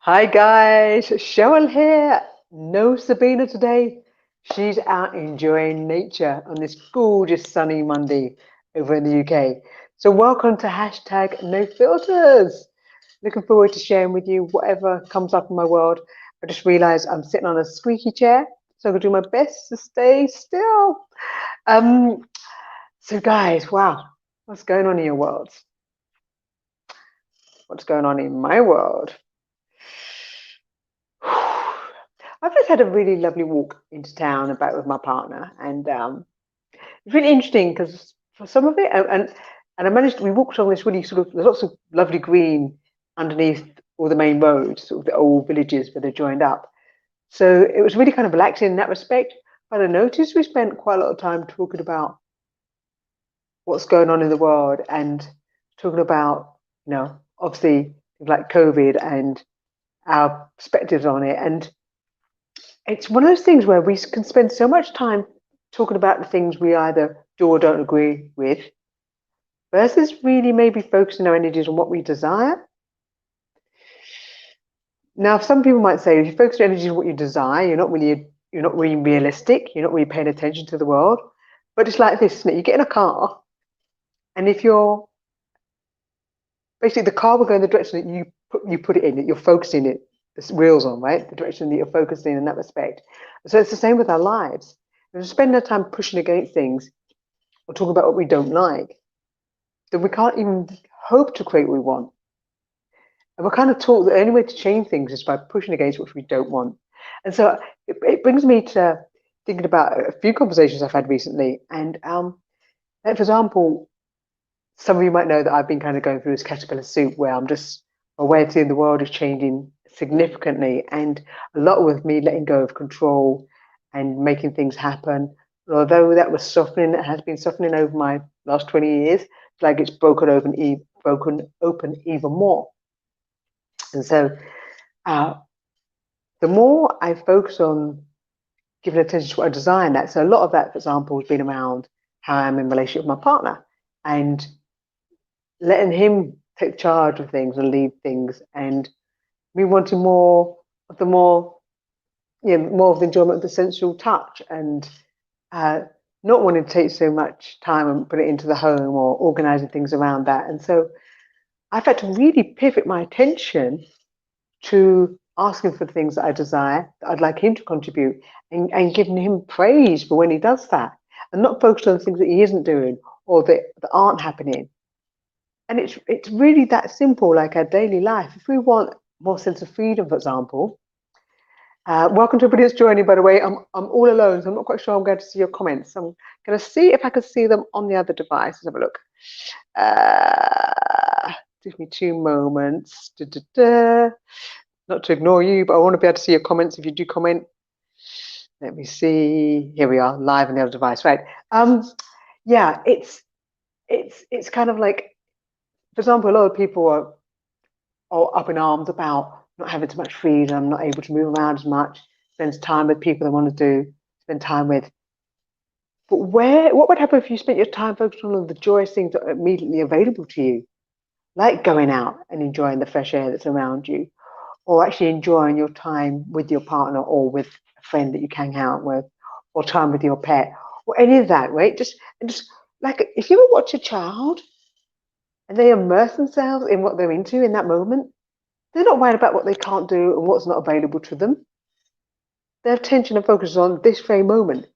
Hi guys, Cheryl here. No Sabina today. She's out enjoying nature on this gorgeous sunny Monday over in the UK. So welcome to hashtag no filters. Looking forward to sharing with you whatever comes up in my world. I just realized I'm sitting on a squeaky chair, so I'm gonna do my best to stay still. Um, so guys, wow, what's going on in your world? What's going on in my world? I've just had a really lovely walk into town about with my partner, and it's really interesting because for some of it, and I managed. We walked along this really sort of. There's lots of lovely green underneath all the main roads, sort of the old villages where they're joined up. So it was really kind of relaxing in that respect. But I noticed we spent quite a lot of time talking about what's going on in the world and talking about, obviously things like COVID and our perspectives on it. And it's one of those things where we can spend so much time talking about the things we either do or don't agree with versus really maybe focusing our energies on what we desire. Now, some people might say if you focus your energies on what you desire, you're not really realistic, you're not really paying attention to the world. But it's like this, isn't it? You get in a car, and if you're basically the car will go in the direction that you put it in, that you're focusing it, the wheels on, right? The direction that you're focusing in that respect. So it's the same with our lives. If we spend our time pushing against things or talking about what we don't like, then we can't even hope to create what we want. And we're kind of taught that the only way to change things is by pushing against what we don't want. And so it brings me to thinking about a few conversations I've had recently. And like for example, some of you might know that I've been kind of going through this caterpillar soup where I'm just my way of seeing the world is changing significantly, and a lot with me letting go of control and making things happen. Although that was softening, it has been softening over my last 20 years. It's like it's broken open even more. And so, uh, the more I focus on giving attention to what I desire, and that so a lot of that, for example, has been around how I'm in relationship with my partner and letting him take charge of things and lead things, and me wanting more of the enjoyment of the sensual touch, and uh, not wanting to take so much time and put it into the home or organizing things around that. And so I've had to really pivot my attention to asking for the things that I desire, that I'd like him to contribute, and giving him praise for when he does that, and not focused on things that he isn't doing or that aren't happening. And it's really that simple, like our daily life. If we want more sense of freedom, for example, welcome to everybody that's joining, by the way. I'm all alone, so I'm not quite sure I'm going to see your comments. I'm going to see if I can see them on the other device. Let's have a look. Give me 2 moments. Da, da, da. Not to ignore you, but I want to be able to see your comments if you do comment. Let me see. Here we are, live on the other device. Right. Yeah, it's kind of like, for example, a lot of people are up in arms about not having too much freedom, not able to move around as much, spend time with people they want to spend time with. But what would happen if you spent your time focused on all the joyous things that are immediately available to you, like going out and enjoying the fresh air that's around you, or actually enjoying your time with your partner or with a friend that you can hang out with, or time with your pet, or any of that, right? Just like if you ever watch a child and they immerse themselves in what they're into in that moment, they're not worried about what they can't do and what's not available to them. Their attention and focus is on this very moment.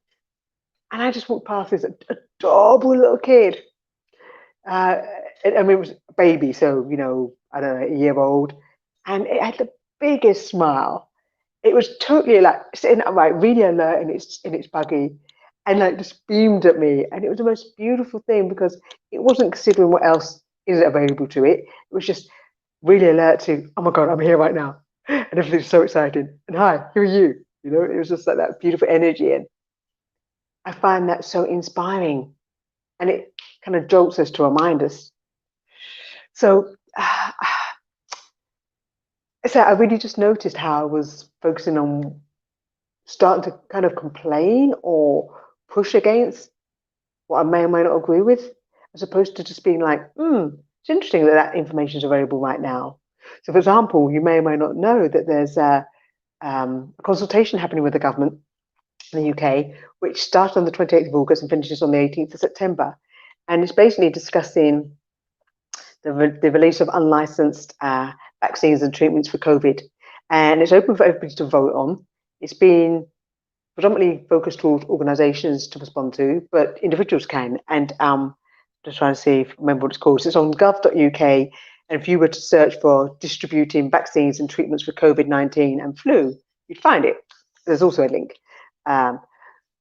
And I just walked past this adorable little kid. Uh, I mean, it was a baby, so, I don't know, a year old. And it had the biggest smile. It was totally like sitting upright, really alert in its buggy, and like just beamed at me. And it was the most beautiful thing because it wasn't considering what else is available to it. It was just really alert to, oh my God, I'm here right now. And everything's so exciting. And hi, who are you? It was just like that beautiful energy. And I find that so inspiring. And it kind of jolts us to remind us. So, so I really just noticed how I was focusing on starting to kind of complain or push against what I may or may not agree with, as opposed to just being like, it's interesting that information is available right now. So, for example, you may or may not know that there's a consultation happening with the government in the UK, which started on the 28th of August and finishes on the 18th of September. And it's basically discussing the release of unlicensed vaccines and treatments for COVID. And it's open for everybody to vote on. It's been predominantly focused towards organisations to respond to, but individuals can. And just trying to see if remember what it's called. So it's on gov.uk. And if you were to search for distributing vaccines and treatments for COVID-19 and flu, you'd find it. There's also a link. But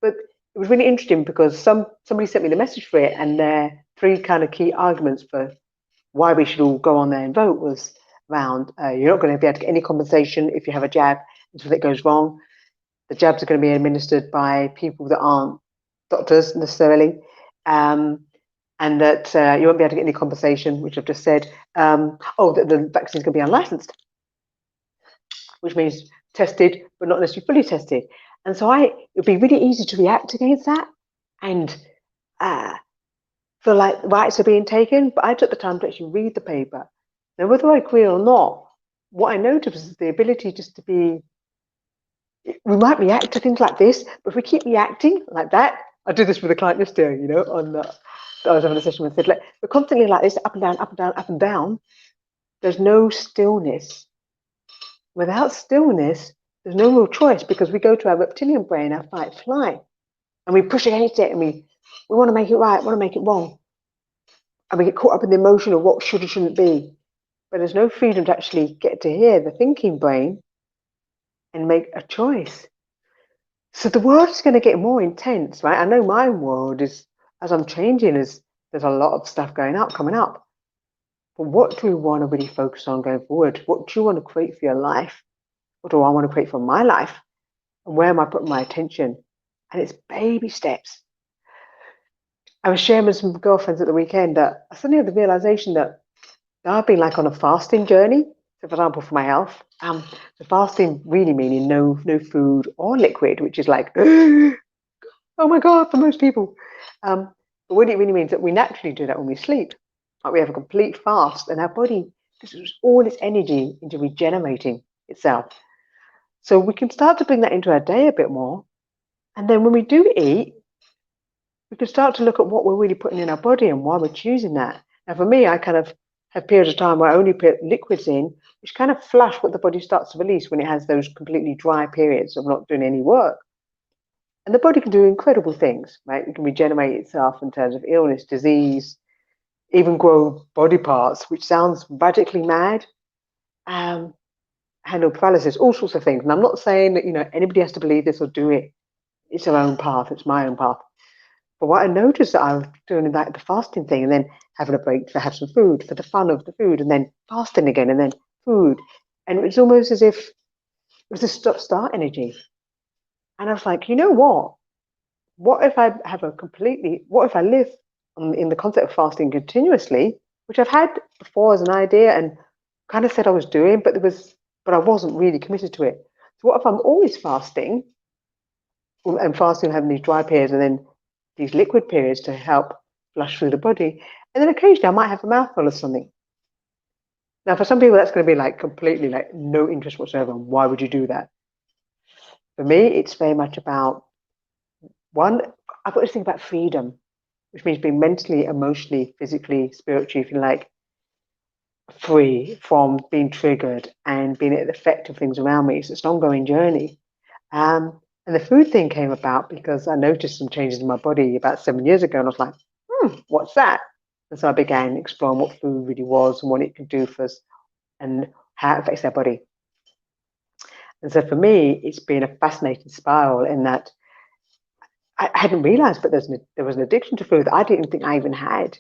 it was really interesting because somebody sent me the message for it, and their three kind of key arguments for why we should all go on there and vote was around you're not going to be able to get any compensation if you have a jab until it goes wrong. The jabs are going to be administered by people that aren't doctors necessarily, and that you won't be able to get any compensation, which I've just said. That the vaccine is going to be unlicensed, which means tested, but not necessarily fully tested. And so it would be really easy to react against that and feel like rights are being taken. But I took the time to actually read the paper. Now, whether I agree or not, what I noticed was the ability just to be, we might react to things like this, but if we keep reacting like that, I did this with a client yesterday, I was having a session with, said, like, we're constantly like this, up and down, up and down, up and down. There's no stillness. Without stillness, there's no real choice, because we go to our reptilian brain, our fight, flight, and we push against it, and we want to make it right, want to make it wrong. And we get caught up in the emotion of what should or shouldn't be. But there's no freedom to actually get to hear the thinking brain and make a choice. So the world is going to get more intense, right? I know my world is, as I'm changing, there's a lot of stuff coming up. But what do we want to really focus on going forward? What do you want to create for your life? What do I want to create for my life? And where am I putting my attention? And it's baby steps. I was sharing with some girlfriends at the weekend that I suddenly had the realization that I've been like on a fasting journey. So, for example, for my health, the fasting really meaning no food or liquid, which is like, oh my God, for most people. But what it really means that we naturally do that when we sleep. Like we have a complete fast, and our body puts all its energy into regenerating itself. So we can start to bring that into our day a bit more. And then when we do eat, we can start to look at what we're really putting in our body and why we're choosing that. Now, for me, I kind of have periods of time where I only put liquids in, which kind of flush what the body starts to release when it has those completely dry periods of not doing any work. And the body can do incredible things, right? It can regenerate itself in terms of illness, disease, even grow body parts, which sounds radically mad. Handle paralysis, all sorts of things. And I'm not saying that, anybody has to believe this or do it. It's their own path. It's my own path. But what I noticed that I was doing like the fasting thing, and then having a break to have some food for the fun of the food, and then fasting again, and then food. And it was almost as if it was a stop-start energy. And I was like, you know what? What if I live in the concept of fasting continuously, which I've had before as an idea and kind of said I was doing, but I wasn't really committed to it. So what if I'm always fasting, and fasting having these dry periods and then these liquid periods to help flush through the body, and then occasionally I might have a mouthful of something. Now, for some people, that's going to be like completely like no interest whatsoever. Why would you do that? For me, it's very much about one. I've got this thing about freedom, which means being mentally, emotionally, physically, spiritually, if you like, free from being triggered and being at the effect of things around me. So it's an ongoing journey. And the food thing came about because I noticed some changes in my body about 7 years ago, and I was like, what's that? And so I began exploring what food really was and what it could do for us and how it affects our body. And so for me, it's been a fascinating spiral in that I hadn't realized, but there was an addiction to food that I didn't think I even had,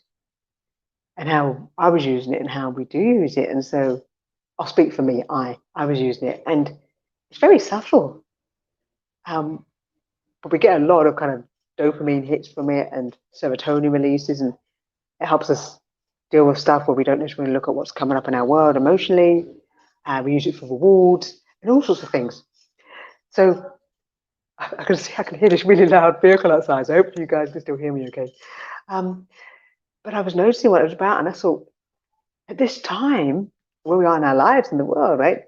and how I was using it and how we do use it. And so I'll speak for me. I was using it, and it's very subtle. But we get a lot of kind of dopamine hits from it and serotonin releases, and it helps us deal with stuff where we don't necessarily look at what's coming up in our world emotionally. We use it for rewards and all sorts of things. So I can hear this really loud vehicle outside, so hopefully you guys can still hear me okay. But I was noticing what it was about, and I thought, at this time, where we are in our lives in the world, right?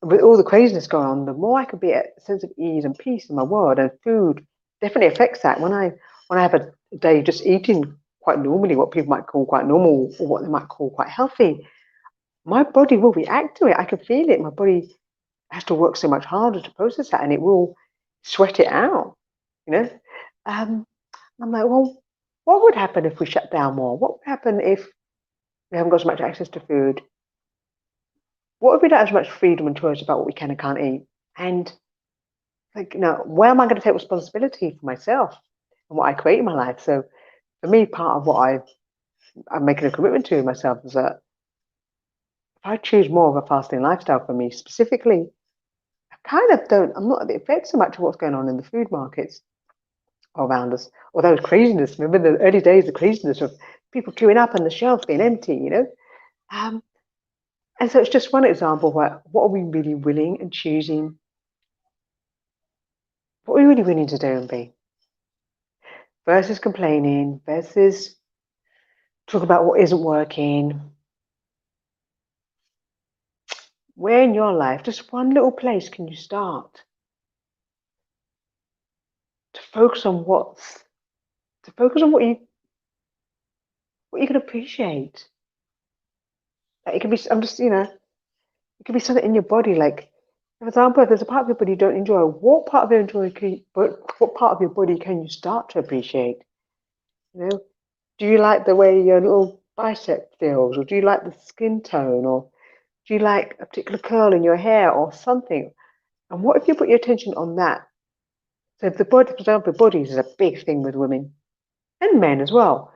With all the craziness going on, the more I can be at a sense of ease and peace in my world, and food definitely affects that. When I have a day just eating quite normally, what people might call quite normal, or what they might call quite healthy, my body will react to it. I can feel it. My body has to work so much harder to process that, and it will sweat it out. You know, I'm like, well, what would happen if we shut down more? What would happen if we haven't got so much access to food? What if we don't have so much freedom and choice about what we can and can't eat? And like, where am I going to take responsibility for myself and what I create in my life? So for me, part of what I'm making a commitment to myself is that if I choose more of a fasting lifestyle for me specifically, I kind of don't, I'm not affected so much of what's going on in the food markets around us, or those craziness. Remember the early days, the craziness of people queuing up and the shelves being empty. Um, and so it's just one example where what are we really willing and choosing? What are we really willing to do and be? Versus complaining, versus talk about what isn't working. Where in your life, just one little place, can you start to focus on what you can appreciate? Like it can be, it could be something in your body. Like, for example, if there's a part of your body you don't enjoy, what part of your what part of your body can you start to appreciate? You know, do you like the way your little bicep feels, or do you like the skin tone, or do you like a particular curl in your hair or something? And what if you put your attention on that? So if the body, for example, bodies is a big thing with women and men as well.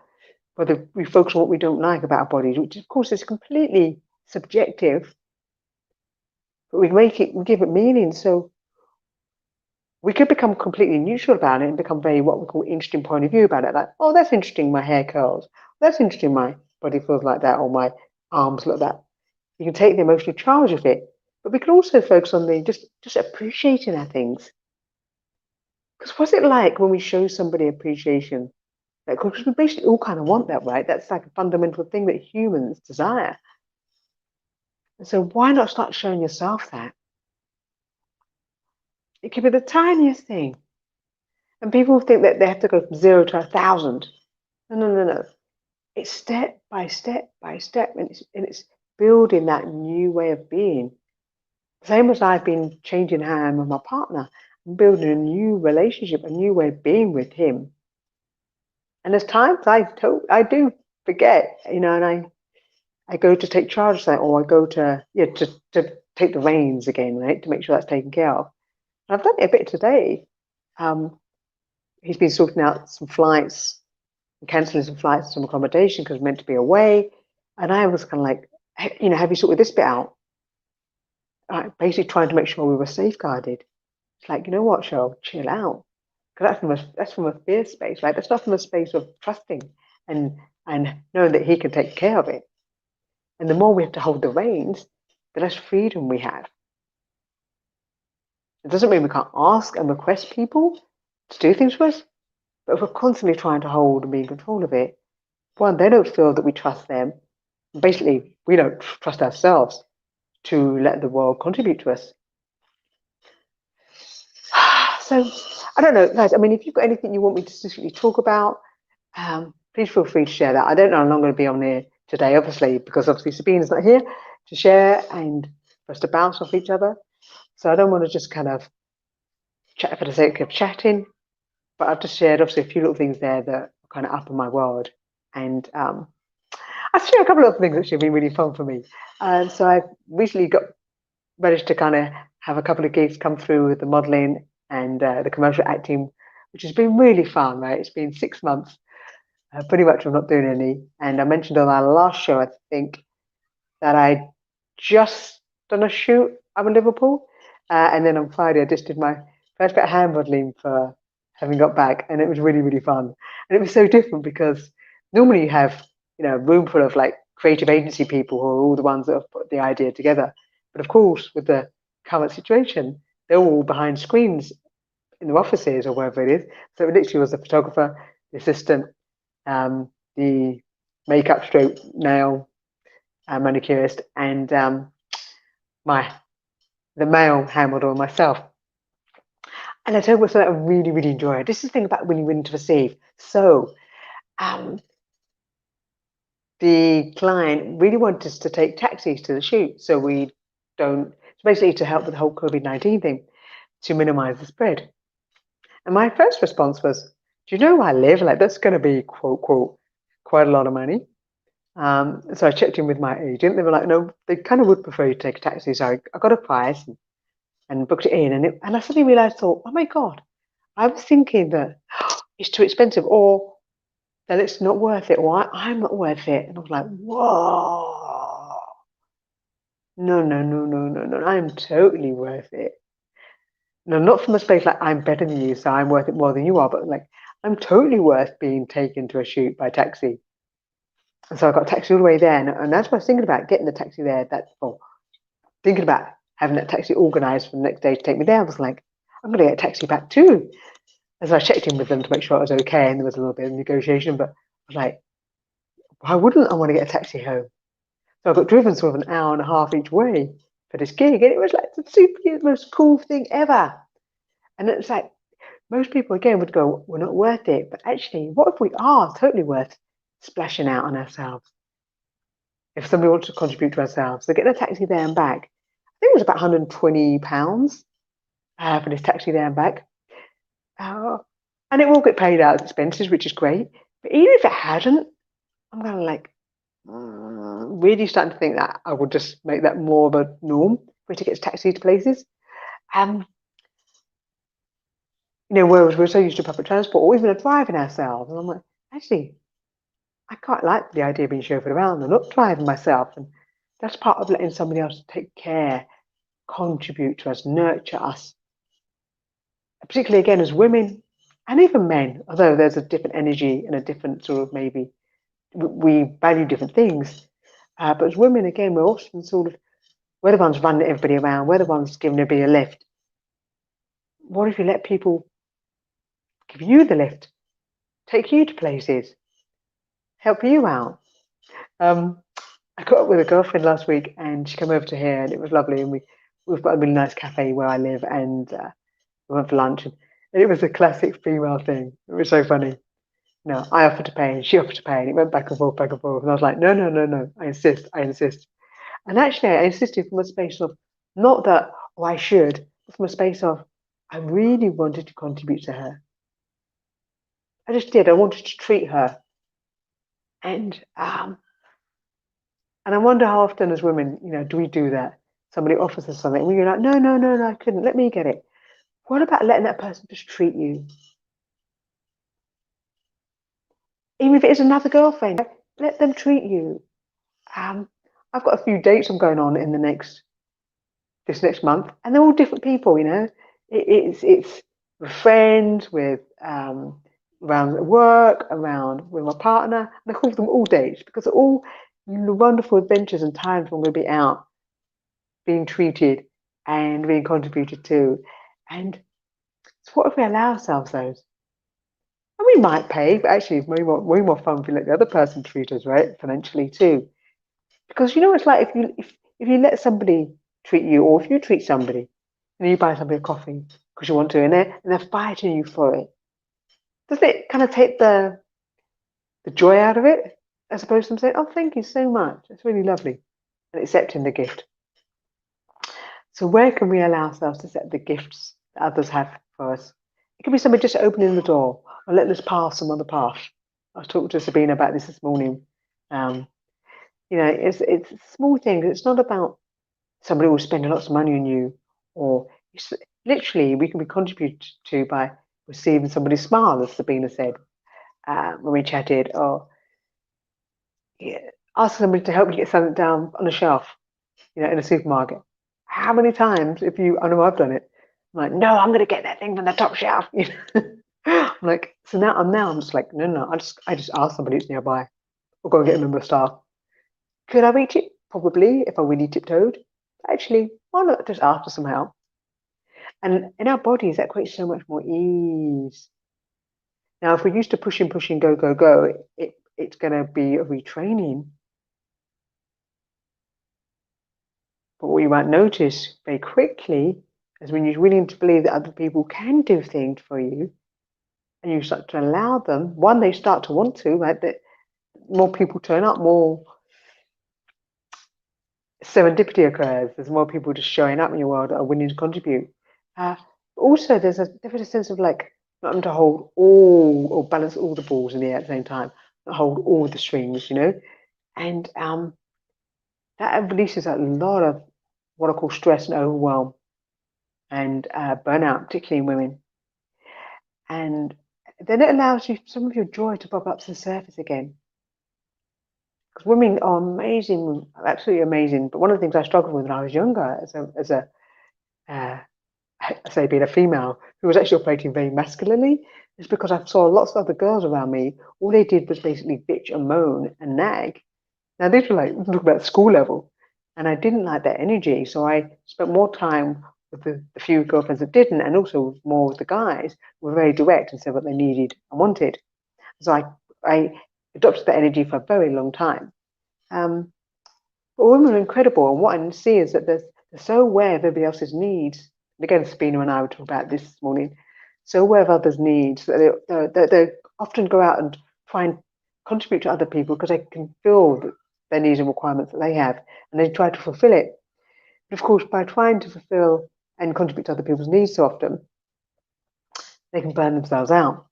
Whether we focus on what we don't like about our bodies, which of course is completely subjective, but we give it meaning. So we could become completely neutral about it and become very what we call interesting point of view about it. Like, oh, that's interesting, my hair curls. That's interesting, my body feels like that, or my arms look like that. You can take the emotional charge of it, but we can also focus on the just appreciating our things. Because what's it like when we show somebody appreciation? Like, because we basically all kind of want that, right? That's like a fundamental thing that humans desire. And so why not start showing yourself that? It could be the tiniest thing. And people think that they have to go from 0 to 1,000. No, no, no, no. It's step by step by step, and it's building that new way of being. Same as I've been changing how I am with my partner. I'm building a new relationship, a new way of being with him. And there's times I do forget, and I go to take charge of that, or I go to take the reins again, right, to make sure that's taken care of. And I've done it a bit today. Um, he's been sorting out some flights, and cancelling some flights, some accommodation because we're meant to be away. And I was kind of like, hey, have you sorted this bit out? Basically trying to make sure we were safeguarded. It's like, you know what, Cheryl, chill out. Because that's from a fear space, right? That's not from a space of trusting and knowing that he can take care of it. And the more we have to hold the reins, the less freedom we have. It doesn't mean we can't ask and request people to do things for us, but if we're constantly trying to hold and be in control of it, one, they don't feel that we trust them. Basically, we don't trust ourselves to let the world contribute to us. So, I don't know, guys. I mean, if you've got anything you want me to specifically talk about, please feel free to share that. I don't know how long I'm going to be on here today, obviously, because obviously Sabine's not here to share and for us to bounce off each other. So I don't want to just kind of chat for the sake of chatting, but I've just shared obviously a few little things there that are kind of up in my world. And I've shared a couple of things that have been really fun for me. So I've recently managed to kind of have a couple of gigs come through with the modeling and the commercial acting, which has been really fun, right? It's been 6 months. Pretty much I'm not doing any. And I mentioned on our last show, I think, that I just done a shoot up in Liverpool. And then on Friday, I just did my first bit of hand modeling for having got back. And it was really, really fun. And it was so different because normally you have, a room full of like creative agency people who are all the ones that have put the idea together. But of course, with the current situation, they're all behind screens in the offices or wherever it is. So it literally was the photographer, the assistant, the makeup stroke nail manicurist, and the male hand model and myself. And I told myself that I really, really enjoy it. This is the thing about when you win to receive. So the client really wanted us to take taxis to the shoot, so we don't. It's basically to help with the whole COVID-19 thing, to minimize the spread. And my first response was, "Do you know where I live? Like that's going to be quote quote quite a lot of money." So I checked in with my agent. They were like, "No, they kind of would prefer you to take a taxi." So I got a price and booked it in, and I suddenly realized, thought, "Oh my god, I was thinking that it's too expensive, or that it's not worth it, or I'm not worth it." And I was like, "Whoa, no, no, no, no, no, no, I'm totally worth it." No, not from a space like I'm better than you, so I'm worth it more than you are, but like I'm totally worth being taken to a shoot by taxi. And so I got a taxi all the way there, and that's what I was thinking about, getting the taxi there. Thinking about having that taxi organised for the next day to take me there. I was like, I'm going to get a taxi back too. As I checked in with them to make sure it was okay, and there was a little bit of negotiation, but I was like, why wouldn't I want to get a taxi home? So I got driven sort of an hour and a half each way for this gig, and it was like the super most cool thing ever. And it's like most people again would go, we're not worth it, but actually, what if we are totally worth splashing out on ourselves? If somebody wants to contribute to ourselves, so getting a taxi there and back, I think it was about £120 for this taxi there and back. And it will get paid out as expenses, which is great. But even if it hadn't, I'm kind of like really starting to think that I would just make that more of a norm for me to get taxis to places. Whereas we're so used to public transport or even driving ourselves. And I'm like, actually, I quite like the idea of being chauffeured around and not driving myself. And that's part of letting somebody else take care, contribute to us, nurture us. Particularly again as women and even men, although there's a different energy and a different sort of maybe we value different things. But as women, again, we're often sort of, we're the ones running everybody around, we're the ones giving everybody a lift. What if you let people give you the lift, take you to places, help you out? I got up with a girlfriend last week and she came over to here and it was lovely. And we've got a really nice cafe where I live and we went for lunch. And it was a classic female thing. It was so funny. No, I offered to pay and she offered to pay and it went back and forth, back and forth. And I was like, no, no, no, no, I insist, I insist. And actually, I insisted from a space of not that, oh, I should, but from a space of I really wanted to contribute to her. I just did. I wanted to treat her. And I wonder how often as women, do we do that? Somebody offers us something and we're like, no, no, no, no, I couldn't. Let me get it. What about letting that person just treat you? Even if it is another girlfriend, let them treat you. I've got a few dates I'm going on in this next month, and they're all different people. It's with friends, with around work, around with my partner, and I call them all dates because they're all wonderful adventures and times when we'll be out, being treated and being contributed to. And so what if we allow ourselves those? And we might pay, but actually it's way more fun if we let the other person treat us right financially too. Because it's like if you let somebody treat you, or if you treat somebody and you buy somebody a coffee because you want to, and they're fighting you for it, doesn't it kind of take the joy out of it? As opposed to them saying, "Oh, thank you so much. It's really lovely," and accepting the gift. So where can we allow ourselves to accept the gifts that others have for us? It could be somebody just opening the door or letting us pass some other path. I was talking to Sabina about this morning. It's a small thing. It's not about somebody will spend lots of money on you, or it's literally we can be contributed to by receiving somebody's smile, as Sabina said when we chatted, or ask somebody to help you get something down on a shelf, in a supermarket. How many times, I know I've done it, I'm like, no, I'm going to get that thing from the top shelf. I'm like, so I'm just like, no, no, I just ask somebody who's nearby, or go and get a member of staff. Could I reach it? Probably, if I really tiptoed. Actually, why not just ask for some help? And in our bodies, that creates so much more ease. Now, if we're used to pushing, pushing, go, go, go, it's going to be a retraining. But what you might notice very quickly is when you're willing to believe that other people can do things for you, and you start to allow them, one, they start to want to, right? That more people turn up, more serendipity occurs. There's more people just showing up in your world that are willing to contribute. Also, there's a sense of like not having to hold all or balance all the balls in the air at the same time, not hold all the strings, and that releases a lot of what I call stress and overwhelm and burnout, particularly in women. And then it allows you some of your joy to pop up to the surface again. Because women are amazing, absolutely amazing. But one of the things I struggled with when I was younger, I say being a female who was actually operating very masculinely, is because I saw lots of other girls around me. All they did was basically bitch and moan and nag. Now these were like look about school level, and I didn't like that energy. So I spent more time with the few girlfriends that didn't, and also more with the guys who were very direct and said what they needed and wanted. So I adopted that energy for a very long time. But women are incredible, and what I see is that they're so aware of everybody else's needs. And again, Sabina and I were talking about this morning. So aware of others' needs that they often go out and try and contribute to other people because they can feel their needs and requirements that they have, and they try to fulfill it. But of course, by trying to fulfill and contribute to other people's needs so often, they can burn themselves out,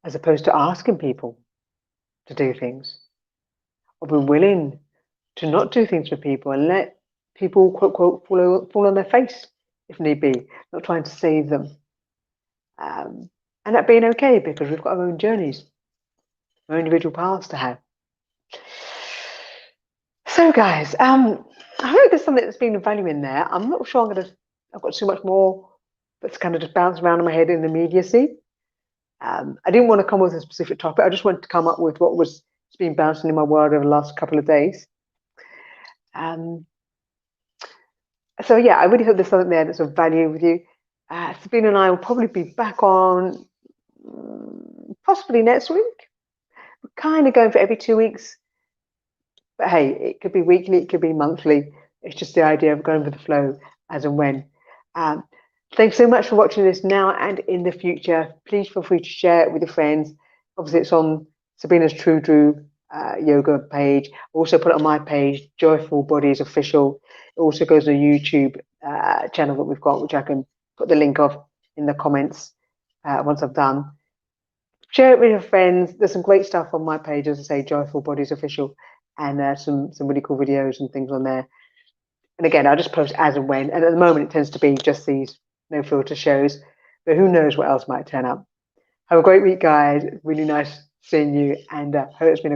as opposed to asking people to do things or being willing to not do things for people and let people, quote, quote, fall on their face if need be, not trying to save them. And that being okay because we've got our own journeys, our individual paths to have. So, guys, I hope there's something that's been of value in there. I'm not sure I've got too much more that's kind of just bounced around in my head in the immediacy. I didn't want to come with a specific topic. I just wanted to come up with what was been bouncing in my world over the last couple of days. So yeah, I really hope there's something there that's of value with you. Sabina and I will probably be back on possibly next week. We're kind of going for every 2 weeks. But hey, it could be weekly, it could be monthly. It's just the idea of going with the flow as and when. Thanks so much for watching this now and in the future. Please feel free to share it with your friends. Obviously, it's on Sabina's True Drew yoga page. Also put it on my page, Joyful Bodies Official. It also goes to the YouTube channel that we've got, which I can put the link of in the comments once I've done. Share it with your friends. There's some great stuff on my page, as I say, Joyful Bodies Official, and some really cool videos and things on there. And again, I just post as and when. And at the moment, it tends to be just these no filter shows. But who knows what else might turn up. Have a great week, guys. Really nice seeing you, and hope it's been a